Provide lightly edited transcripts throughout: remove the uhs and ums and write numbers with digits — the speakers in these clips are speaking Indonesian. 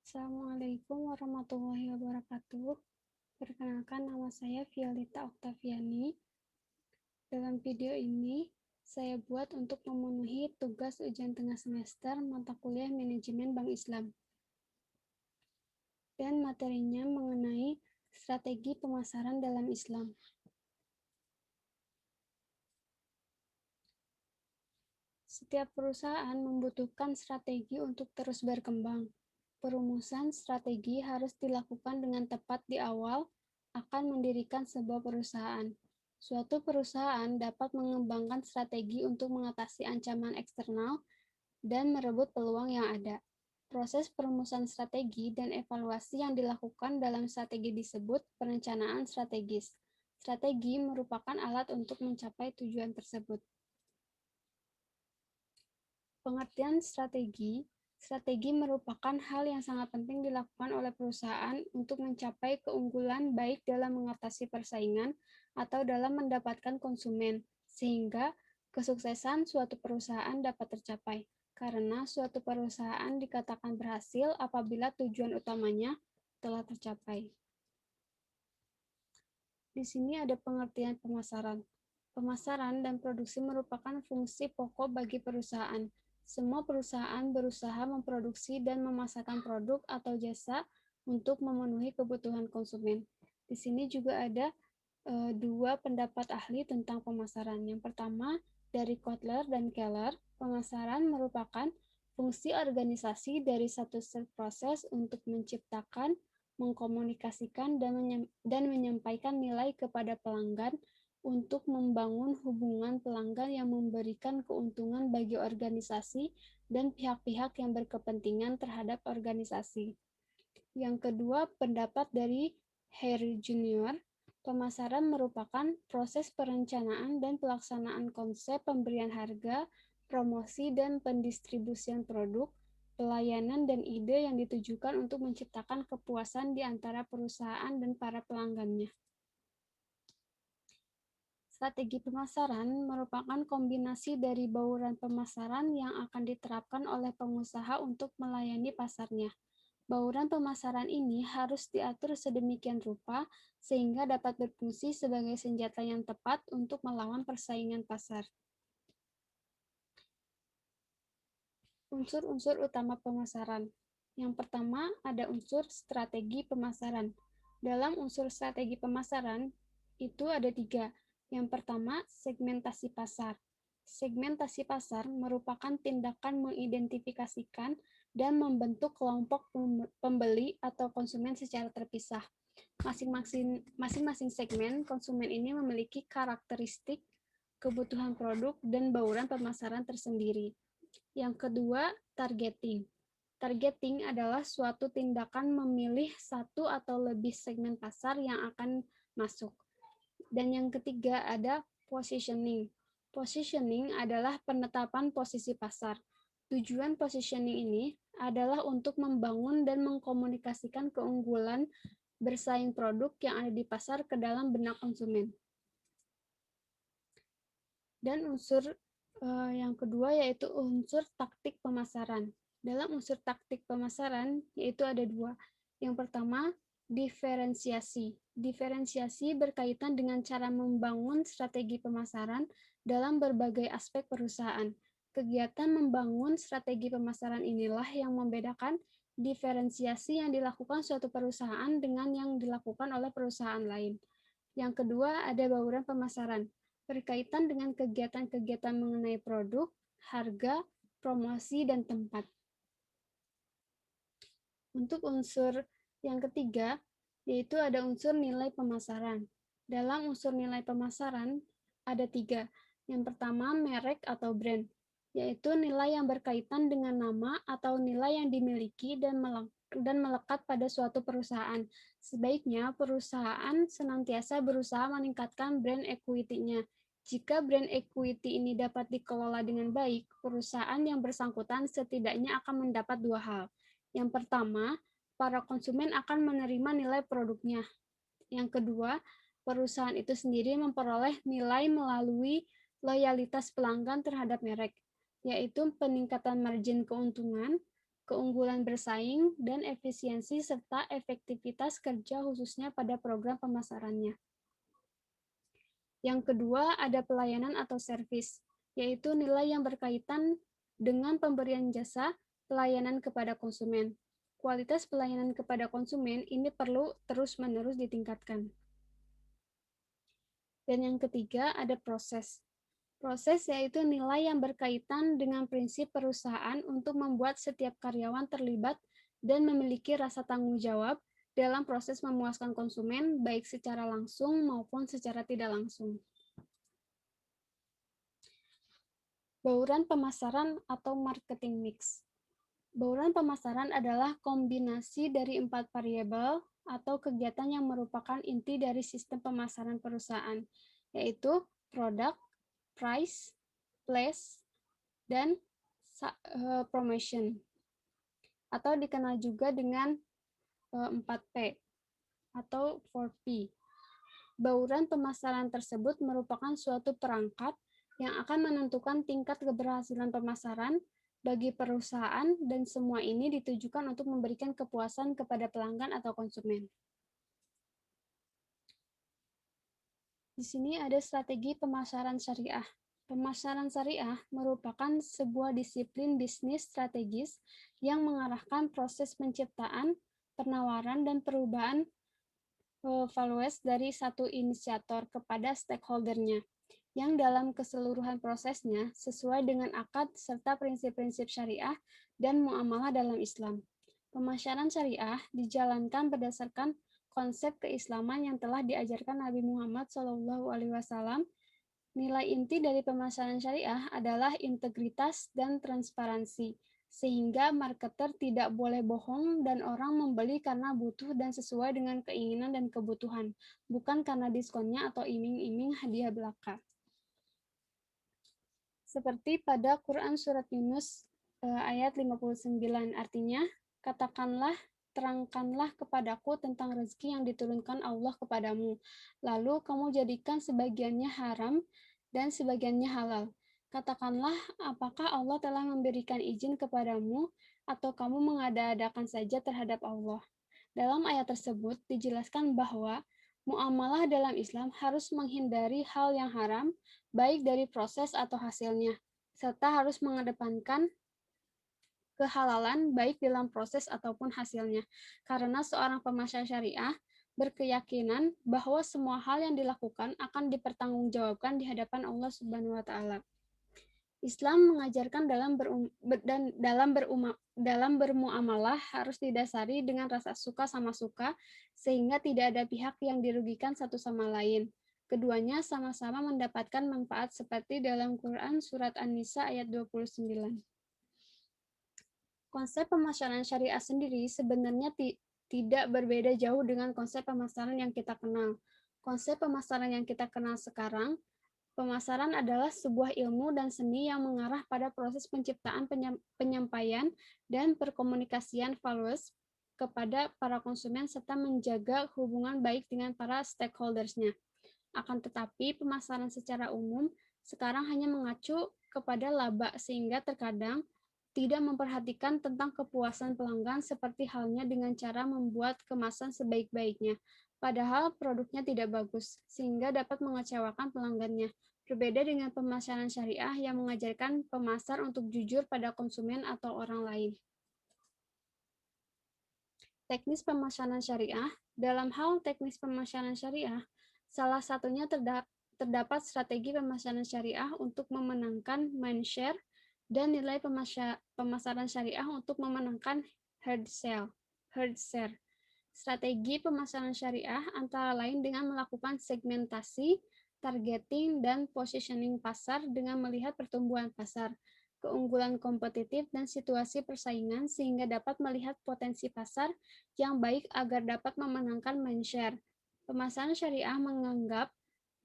Assalamualaikum warahmatullahi wabarakatuh. Perkenalkan, nama saya Violeta Oktaviani. Dalam video ini, saya buat untuk memenuhi tugas ujian tengah semester mata kuliah Manajemen Bank Islam. Dan materinya mengenai strategi pemasaran dalam Islam. Setiap perusahaan membutuhkan strategi untuk terus berkembang. Perumusan strategi harus dilakukan dengan tepat di awal akan mendirikan sebuah perusahaan. Suatu perusahaan dapat mengembangkan strategi untuk mengatasi ancaman eksternal dan merebut peluang yang ada. Proses perumusan strategi dan evaluasi yang dilakukan dalam strategi disebut perencanaan strategis. Strategi merupakan alat untuk mencapai tujuan tersebut. Pengertian strategi. Strategi merupakan hal yang sangat penting dilakukan oleh perusahaan untuk mencapai keunggulan baik dalam mengatasi persaingan atau dalam mendapatkan konsumen, sehingga kesuksesan suatu perusahaan dapat tercapai. Karena suatu perusahaan dikatakan berhasil apabila tujuan utamanya telah tercapai. Di sini ada pengertian pemasaran. Pemasaran dan produksi merupakan fungsi pokok bagi perusahaan. Semua perusahaan berusaha memproduksi dan memasarkan produk atau jasa untuk memenuhi kebutuhan konsumen. Di sini juga ada dua pendapat ahli tentang pemasaran. Yang pertama, dari Kotler dan Keller, pemasaran merupakan fungsi organisasi dari satu proses untuk menciptakan, mengkomunikasikan, dan menyampaikan nilai kepada pelanggan untuk membangun hubungan pelanggan yang memberikan keuntungan bagi organisasi dan pihak-pihak yang berkepentingan terhadap organisasi. Yang kedua, pendapat dari Harry Junior, pemasaran merupakan proses perencanaan dan pelaksanaan konsep pemberian harga, promosi, dan pendistribusian produk, pelayanan, dan ide yang ditujukan untuk menciptakan kepuasan di antara perusahaan dan para pelanggannya. Strategi pemasaran merupakan kombinasi dari bauran pemasaran yang akan diterapkan oleh pengusaha untuk melayani pasarnya. Bauran pemasaran ini harus diatur sedemikian rupa sehingga dapat berfungsi sebagai senjata yang tepat untuk melawan persaingan pasar. Unsur-unsur utama pemasaran. Yang pertama, ada unsur strategi pemasaran. Dalam unsur strategi pemasaran, itu ada 3. Yang pertama, segmentasi pasar. Segmentasi pasar merupakan tindakan mengidentifikasikan dan membentuk kelompok pembeli atau konsumen secara terpisah. Masing-masing segmen konsumen ini memiliki karakteristik, kebutuhan produk, dan bauran pemasaran tersendiri. Yang kedua, targeting. Targeting adalah suatu tindakan memilih satu atau lebih segmen pasar yang akan masuk. Dan yang ketiga ada positioning. Positioning adalah penetapan posisi pasar. Tujuan positioning ini adalah untuk membangun dan mengkomunikasikan keunggulan bersaing produk yang ada di pasar ke dalam benak konsumen. Dan unsur yang kedua yaitu unsur taktik pemasaran. Dalam unsur taktik pemasaran yaitu ada 2. Yang pertama, diferensiasi. Diferensiasi berkaitan dengan cara membangun strategi pemasaran dalam berbagai aspek perusahaan. Kegiatan membangun strategi pemasaran inilah yang membedakan diferensiasi yang dilakukan suatu perusahaan dengan yang dilakukan oleh perusahaan lain. Yang kedua, ada bauran pemasaran, berkaitan dengan kegiatan-kegiatan mengenai produk, harga, promosi, dan tempat. Untuk unsur yang ketiga, yaitu ada unsur nilai pemasaran. Dalam unsur nilai pemasaran, ada 3. Yang pertama, merek atau brand, yaitu nilai yang berkaitan dengan nama atau nilai yang dimiliki dan melekat pada suatu perusahaan. Sebaiknya perusahaan senantiasa berusaha meningkatkan brand equity-nya. Jika brand equity ini dapat dikelola dengan baik, perusahaan yang bersangkutan setidaknya akan mendapat 2 hal. Yang pertama, para konsumen akan menerima nilai produknya. Yang kedua, perusahaan itu sendiri memperoleh nilai melalui loyalitas pelanggan terhadap merek, yaitu peningkatan margin keuntungan, keunggulan bersaing, dan efisiensi serta efektivitas kerja khususnya pada program pemasarannya. Yang kedua, ada pelayanan atau servis, yaitu nilai yang berkaitan dengan pemberian jasa pelayanan kepada konsumen. Kualitas pelayanan kepada konsumen ini perlu terus-menerus ditingkatkan. Dan yang ketiga, ada proses. Proses yaitu nilai yang berkaitan dengan prinsip perusahaan untuk membuat setiap karyawan terlibat dan memiliki rasa tanggung jawab dalam proses memuaskan konsumen, baik secara langsung maupun secara tidak langsung. Bauran pemasaran atau marketing mix. Bauran pemasaran adalah kombinasi dari 4 variabel atau kegiatan yang merupakan inti dari sistem pemasaran perusahaan, yaitu produk, price, place, dan promotion, atau dikenal juga dengan 4P atau 4P. Bauran pemasaran tersebut merupakan suatu perangkat yang akan menentukan tingkat keberhasilan pemasaran bagi perusahaan, dan semua ini ditujukan untuk memberikan kepuasan kepada pelanggan atau konsumen. Di sini ada strategi pemasaran syariah. Pemasaran syariah merupakan sebuah disiplin bisnis strategis yang mengarahkan proses penciptaan, penawaran, dan perubahan values dari satu inisiator kepada stakeholder-nya, yang dalam keseluruhan prosesnya sesuai dengan akad serta prinsip-prinsip syariah dan muamalah dalam Islam. Pemasaran syariah dijalankan berdasarkan konsep keislaman yang telah diajarkan Nabi Muhammad SAW. Nilai inti dari pemasaran syariah adalah integritas dan transparansi, sehingga marketer tidak boleh bohong dan orang membeli karena butuh dan sesuai dengan keinginan dan kebutuhan, bukan karena diskonnya atau iming-iming hadiah belaka. Seperti pada Quran Surat Yunus ayat 59, artinya, katakanlah, terangkanlah kepadaku tentang rezeki yang diturunkan Allah kepadamu, lalu kamu jadikan sebagiannya haram dan sebagiannya halal. Katakanlah, apakah Allah telah memberikan izin kepadamu, atau kamu mengada-adakan saja terhadap Allah? Dalam ayat tersebut dijelaskan bahwa muamalah dalam Islam harus menghindari hal yang haram, baik dari proses atau hasilnya, serta harus mengedepankan kehalalan baik dalam proses ataupun hasilnya. Karena seorang pemasar syariah berkeyakinan bahwa semua hal yang dilakukan akan dipertanggungjawabkan di hadapan Allah Subhanahu wa taala. Islam mengajarkan dalam bermuamalah harus didasari dengan rasa suka sama suka, sehingga tidak ada pihak yang dirugikan satu sama lain. Keduanya sama-sama mendapatkan manfaat seperti dalam Quran Surat An-Nisa ayat 29. Konsep pemasaran syariah sendiri sebenarnya tidak berbeda jauh dengan konsep pemasaran yang kita kenal. Konsep pemasaran yang kita kenal sekarang, pemasaran adalah sebuah ilmu dan seni yang mengarah pada proses penciptaan, penyampaian, dan perkomunikasian values kepada para konsumen serta menjaga hubungan baik dengan para stakeholders-nya. Akan tetapi, pemasaran secara umum sekarang hanya mengacu kepada laba, sehingga terkadang tidak memperhatikan tentang kepuasan pelanggan, seperti halnya dengan cara membuat kemasan sebaik-baiknya, padahal produknya tidak bagus, sehingga dapat mengecewakan pelanggannya. Berbeda dengan pemasaran syariah yang mengajarkan pemasar untuk jujur pada konsumen atau orang lain. Teknis pemasaran syariah. Dalam hal teknis pemasaran syariah, salah satunya terdapat strategi pemasaran syariah untuk memenangkan mindshare dan nilai pemasaran syariah untuk memenangkan hard share. Strategi pemasaran syariah antara lain dengan melakukan segmentasi, targeting, dan positioning pasar dengan melihat pertumbuhan pasar, keunggulan kompetitif, dan situasi persaingan sehingga dapat melihat potensi pasar yang baik agar dapat memenangkan mindshare. Pemasaran syariah menganggap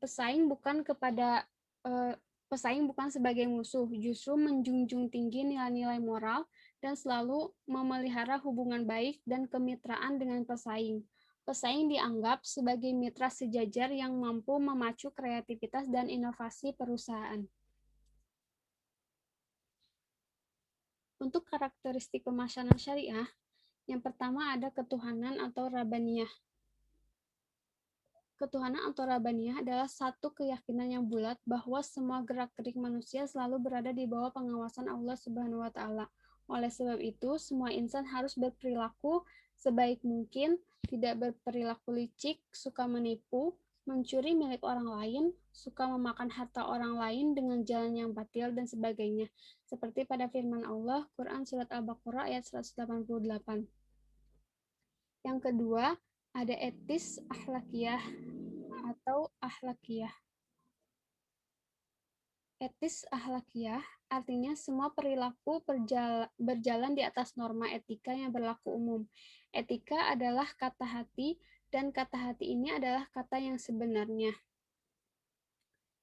pesaing bukan sebagai musuh, justru menjunjung tinggi nilai-nilai moral dan selalu memelihara hubungan baik dan kemitraan dengan pesaing. Pesaing dianggap sebagai mitra sejajar yang mampu memacu kreativitas dan inovasi perusahaan. Untuk karakteristik pemasaran syariah, yang pertama ada ketuhanan atau rabaniyah. Ketuhanan atau rabaniyah adalah satu keyakinan yang bulat bahwa semua gerak-gerik manusia selalu berada di bawah pengawasan Allah Subhanahu wa taala. Oleh sebab itu, semua insan harus berperilaku sebaik mungkin, tidak berperilaku licik, suka menipu, mencuri milik orang lain, suka memakan harta orang lain dengan jalan yang batil dan sebagainya. Seperti pada firman Allah, Quran Surat Al-Baqarah ayat 188. Yang kedua, ada etis akhlakiyah atau akhlakiyah. Etis akhlakiyah artinya semua perilaku berjalan di atas norma etika yang berlaku umum. Etika adalah kata hati, dan kata hati ini adalah kata yang sebenarnya.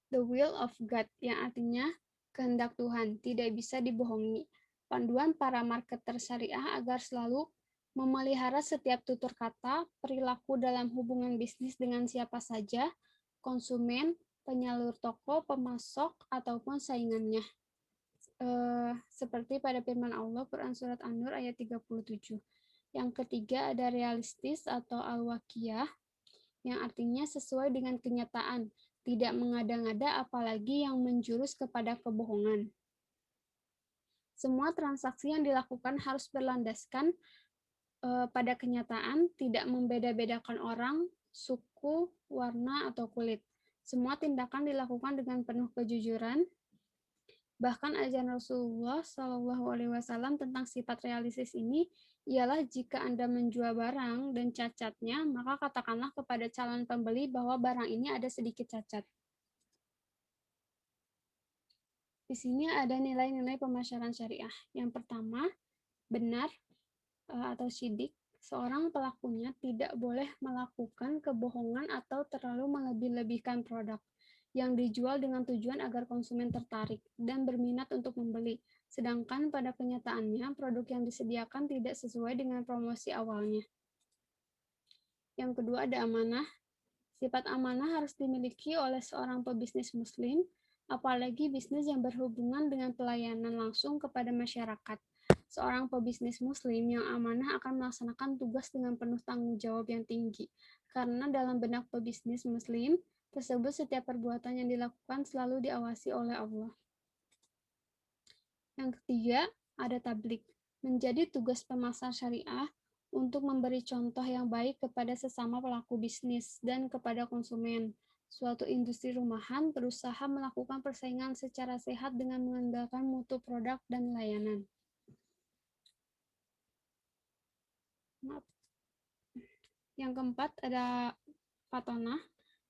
The will of God, yang artinya kehendak Tuhan, tidak bisa dibohongi. Panduan para marketer syariah agar selalu memelihara setiap tutur kata, perilaku dalam hubungan bisnis dengan siapa saja, konsumen, penyalur toko, pemasok, ataupun saingannya. Seperti pada firman Allah, Quran Surat An-Nur ayat 37. Yang ketiga ada realistis atau al-waqiyah, yang artinya sesuai dengan kenyataan, tidak mengada-ngada apalagi yang menjurus kepada kebohongan. Semua transaksi yang dilakukan harus berlandaskan pada kenyataan, tidak membeda-bedakan orang, suku, warna, atau kulit. Semua tindakan dilakukan dengan penuh kejujuran. Bahkan ajaran Rasulullah SAW tentang sifat realistis ini ialah jika Anda menjual barang dan cacatnya, maka katakanlah kepada calon pembeli bahwa barang ini ada sedikit cacat. Di sini ada nilai-nilai pemasaran syariah. Yang pertama, benar atau syidik, seorang pelakunya tidak boleh melakukan kebohongan atau terlalu melebih-lebihkan produk yang dijual dengan tujuan agar konsumen tertarik dan berminat untuk membeli. Sedangkan pada kenyataannya, produk yang disediakan tidak sesuai dengan promosi awalnya. Yang kedua ada amanah. Sifat amanah harus dimiliki oleh seorang pebisnis muslim, apalagi bisnis yang berhubungan dengan pelayanan langsung kepada masyarakat. Seorang pebisnis muslim yang amanah akan melaksanakan tugas dengan penuh tanggung jawab yang tinggi. Karena dalam benak pebisnis muslim tersebut setiap perbuatan yang dilakukan selalu diawasi oleh Allah. Yang ketiga, ada tablik. Menjadi tugas pemasar syariah untuk memberi contoh yang baik kepada sesama pelaku bisnis dan kepada konsumen. Suatu industri rumahan berusaha melakukan persaingan secara sehat dengan mengandalkan mutu produk dan layanan. Yang keempat ada fatonah.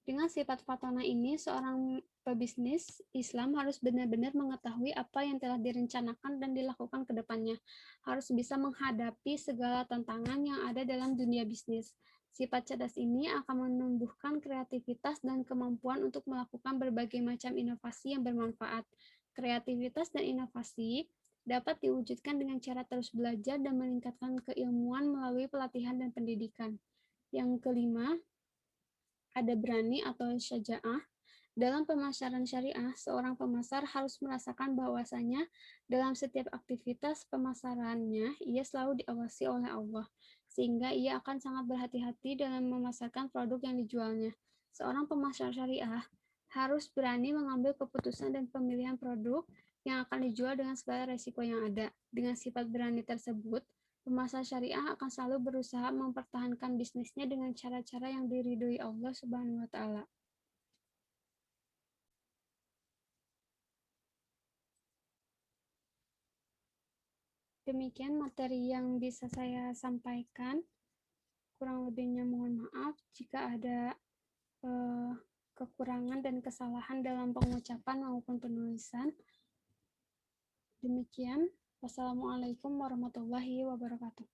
Dengan sifat fatonah ini, seorang pebisnis Islam harus benar-benar mengetahui apa yang telah direncanakan dan dilakukan ke depannya. Harus bisa menghadapi segala tantangan yang ada dalam dunia bisnis. Sifat cerdas ini akan menumbuhkan kreativitas dan kemampuan untuk melakukan berbagai macam inovasi yang bermanfaat. Kreativitas dan inovasi dapat diwujudkan dengan cara terus belajar dan meningkatkan keilmuan melalui pelatihan dan pendidikan. Yang kelima, ada berani atau syaja'ah. Dalam pemasaran syariah, seorang pemasar harus merasakan bahwasanya dalam setiap aktivitas pemasarannya, ia selalu diawasi oleh Allah, sehingga ia akan sangat berhati-hati dalam memasarkan produk yang dijualnya. Seorang pemasar syariah harus berani mengambil keputusan dan pemilihan produk yang akan dijual dengan segala resiko yang ada. Dengan sifat berani tersebut, pemasar syariah akan selalu berusaha mempertahankan bisnisnya dengan cara-cara yang diridhoi Allah Subhanahu wa taala. Demikian materi yang bisa saya sampaikan. Kurang lebihnya mohon maaf jika ada kekurangan dan kesalahan dalam pengucapan maupun penulisan. Demikian. Wassalamualaikum warahmatullahi wabarakatuh.